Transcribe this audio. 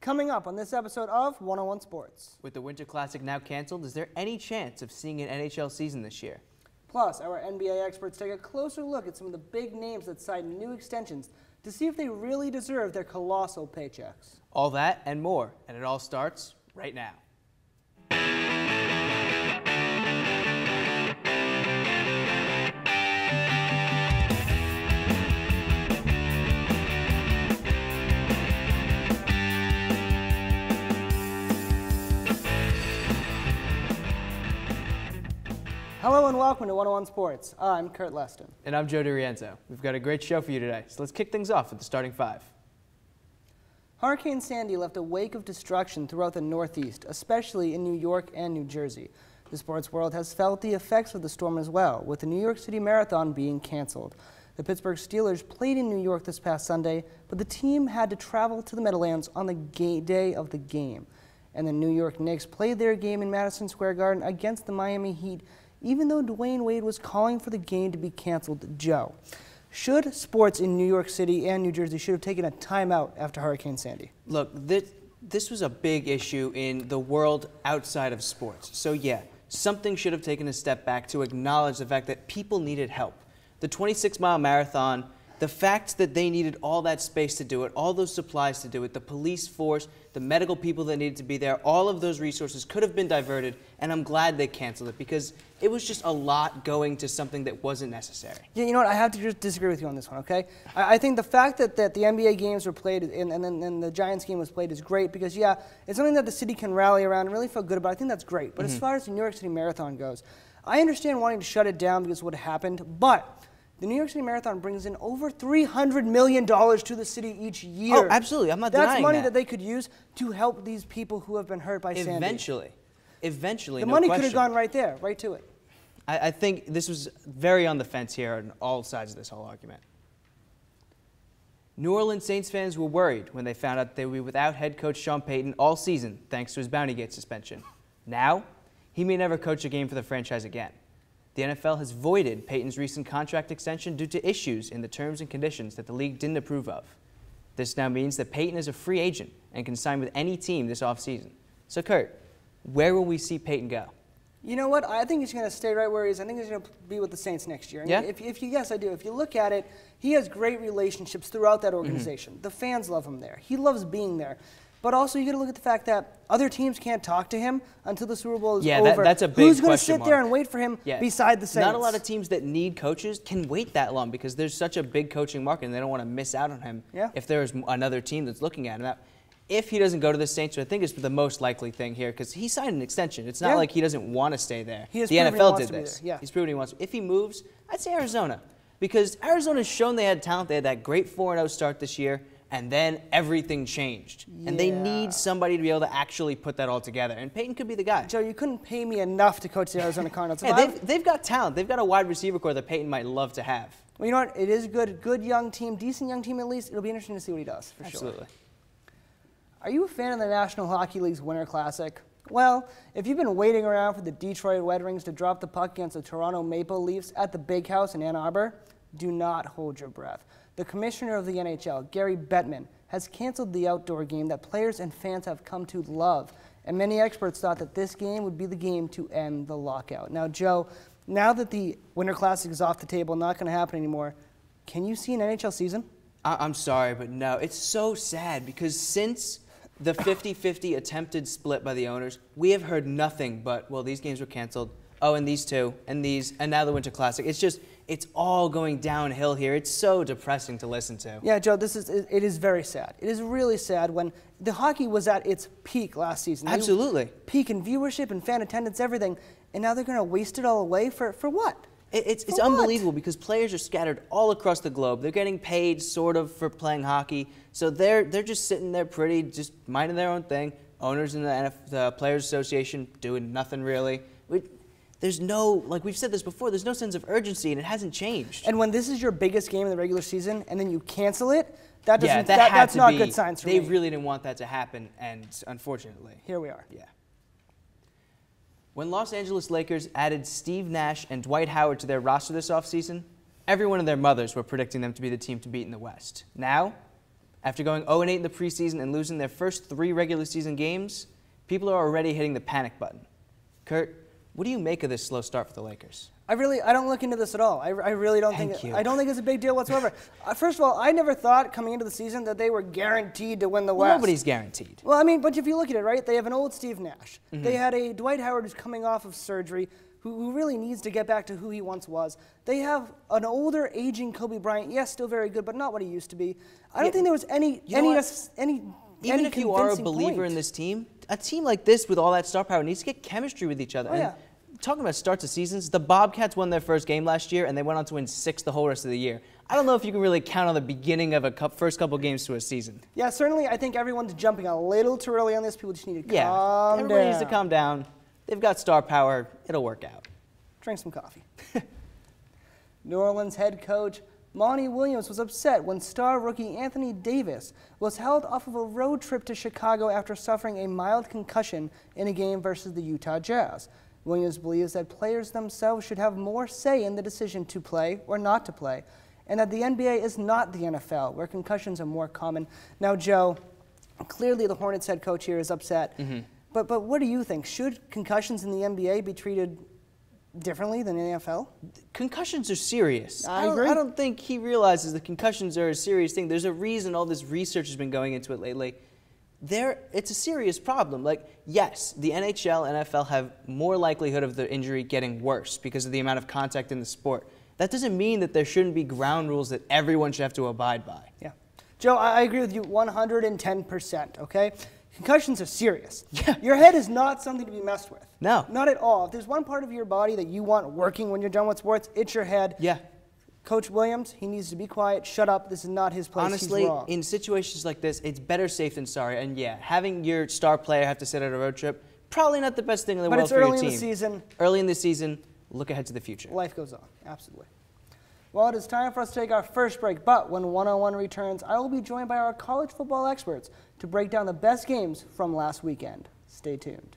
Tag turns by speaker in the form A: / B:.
A: Coming up on this episode of 101 Sports.
B: With the Winter Classic now canceled, is there any chance of seeing an NHL season this year?
A: Plus, our NBA experts take a closer look at some of the big names that signed new extensions to see if they really deserve their colossal paychecks.
B: All that and more, and it all starts right now.
A: Hello and welcome to 101 Sports. I'm Curt, Lestan.
B: And I'm Joe DiRienzo. We've got a great show for you today, so let's kick things off with the starting five.
A: Hurricane Sandy left a wake of destruction throughout the Northeast, especially in New York and New Jersey. The sports world has felt the effects of the storm as well, with the New York City Marathon being canceled. The Pittsburgh Steelers played in New York this past Sunday, but the team had to travel to the Meadowlands on the day of the game. And the New York Knicks played their game in Madison Square Garden against the Miami Heat, even though Dwayne Wade was calling for the game to be canceled. Joe, should sports in New York City and New Jersey should have taken a timeout after Hurricane Sandy?
B: Look, this was a big issue in the world outside of sports. So yeah, something should have taken a step back to acknowledge the fact that people needed help. The 26-mile marathon, the fact that they needed all that space to do it, all those supplies to do it, the police force, the medical people that needed to be there, all of those resources could have been diverted, and I'm glad they canceled it because it was just a lot going to something that wasn't necessary.
A: Yeah, you know what? I have to just disagree with you on this one, okay? I think the fact that the NBA games were played and then the Giants game was played is great because, yeah, it's something that the city can rally around and really feel good about. I think that's great. But as far as the New York City Marathon goes, I understand wanting to shut it down because of what happened, but the New York City Marathon brings in over $300 million to the city each year.
B: Oh, absolutely. I'm not denying that.
A: That's money that they could use to help these people who have been hurt by Sandy.
B: Eventually,
A: the
B: no
A: money
B: question.
A: could have gone right there, right to it.
B: I think this was very on the fence here on all sides of this whole argument. New Orleans Saints fans were worried when they found out they would be without head coach Sean Payton all season thanks to his Bounty Gate suspension. Now, he may never coach a game for the franchise again. The NFL has voided Payton's recent contract extension due to issues in the terms and conditions that the league didn't approve of. This now means that Payton is a free agent and can sign with any team this offseason. So, Curt, where will we see Payton go?
A: You know what? I think he's going to stay right where he is. I think he's going to be with the Saints next year.
B: Yeah?
A: Yes, I do. If you look at it, he has great relationships throughout that organization. The fans love him there. He loves being there. But also, you got to look at the fact that other teams can't talk to him until the Super Bowl is over.
B: Yeah, that's a big question mark.
A: Who's going to sit there and wait for him beside the Saints?
B: Not a lot of teams that need coaches can wait that long because there's such a big coaching market and they don't want to miss out on him if there's another team that's looking at him. Now, if he doesn't go to the Saints, which I think is the most likely thing here because he signed an extension. It's not like he doesn't want to stay there. The NFL did this. He's proven he wants to. If he moves, I'd say Arizona because Arizona's shown they had talent. They had that great 4-0 start this year. And then everything changed. And they need somebody to be able to actually put that all together. And Payton could be the guy.
A: Joe, you couldn't pay me enough to coach the Arizona Cardinals.
B: They've got talent. They've got a wide receiver core that Payton might love to have.
A: Well, you know what? It is a good young team, decent young team at least. It'll be interesting to see what he does, for sure.
B: Absolutely.
A: Are you a fan of the National Hockey League's Winter Classic? Well, if you've been waiting around for the Detroit Red Wings to drop the puck against the Toronto Maple Leafs at the Big House in Ann Arbor, do not hold your breath. The commissioner of the NHL, Gary Bettman, has canceled the outdoor game that players and fans have come to love. And many experts thought that this game would be the game to end the lockout. Now, Joe, now that the Winter Classic is off the table, not going to happen anymore, can you see an NHL season?
B: I'm sorry, but no. It's so sad because since the 50-50 attempted split by the owners, we have heard nothing but, well, these games were canceled. Oh, and these two, and these, and now the Winter Classic. It's all going downhill here. It's so depressing to listen to.
A: Yeah, Joe, it is very sad. It is really sad when the hockey was at its peak last season.
B: Absolutely.
A: Peak in viewership and fan attendance, everything, and now they're going to waste it all away for what?
B: It's unbelievable because players are scattered all across the globe. They're getting paid sort of for playing hockey, so they're just sitting there pretty, just minding their own thing. Owners in the Players Association doing nothing really. There's no, like we've said this before, there's no sense of urgency, and it hasn't changed.
A: And when this is your biggest game in the regular season, and then you cancel it, that's not good signs for me.
B: They really didn't want that to happen, and unfortunately.
A: Here we are.
B: Yeah. When Los Angeles Lakers added Steve Nash and Dwight Howard to their roster this offseason, everyone and their mothers were predicting them to be the team to beat in the West. Now, After going 0-8 in the preseason and losing their first 3 regular season games, people are already hitting the panic button. Curt, what do you make of this slow start for the Lakers?
A: I don't look into this at all. I really don't I don't think it's a big deal whatsoever. First of all, I never thought coming into the season that they were guaranteed to win the West.
B: Nobody's guaranteed.
A: Well, I mean, but if you look at it, right, they have an old Steve Nash. They had a Dwight Howard who's coming off of surgery, who really needs to get back to who he once was. They have an older, aging Kobe Bryant. Yes, still very good, but not what he used to be. I don't think there was any
B: even if you are a believer in this team, a team like this with all that star power needs to get chemistry with each other.
A: Oh, yeah.
B: Talking about starts of seasons, the Bobcats won their first game last year, and they went on to win 6 the whole rest of the year. I don't know if you can really count on the beginning of a first couple games to a season.
A: Yeah, certainly I think everyone's jumping a little too early on this. People just need to calm down.
B: Everybody needs to calm down. They've got star power. It'll work out.
A: Drink some coffee. New Orleans head coach Monty Williams was upset when star rookie Anthony Davis was held off of a road trip to Chicago after suffering a mild concussion in a game versus the Utah Jazz. Williams believes that players themselves should have more say in the decision to play or not to play, and that the NBA is not the NFL, where concussions are more common. Now, Joe, clearly the Hornets head coach here is upset, but what do you think? Should concussions in the NBA be treated differently than in the NFL?
B: Concussions are serious.
A: I agree.
B: I don't think he realizes that concussions are a serious thing. There's a reason all this research has been going into it lately. It's a serious problem. Like, yes, the NHL and NFL have more likelihood of the injury getting worse because of the amount of contact in the sport. That doesn't mean that there shouldn't be ground rules that everyone should have to abide by.
A: Yeah. Joe, I agree with you 110%, okay? Concussions are serious.
B: Yeah.
A: Your head is not something to be messed with.
B: No.
A: Not at all. If there's one part of your body that you want working when you're done with sports, it's your head.
B: Yeah.
A: Coach Williams, he needs to be quiet, shut up, this is not his place.
B: Honestly,
A: he's wrong.
B: in situations like this, it's better safe than sorry. And yeah, having your star player have to sit out a road trip, probably not the best thing in the world for your team.
A: But it's early in the season.
B: Early in the season, look ahead to the future.
A: Life goes on, absolutely. Well, it is time for us to take our first break, but when 101 returns, I will be joined by our college football experts to break down the best games from last weekend. Stay tuned.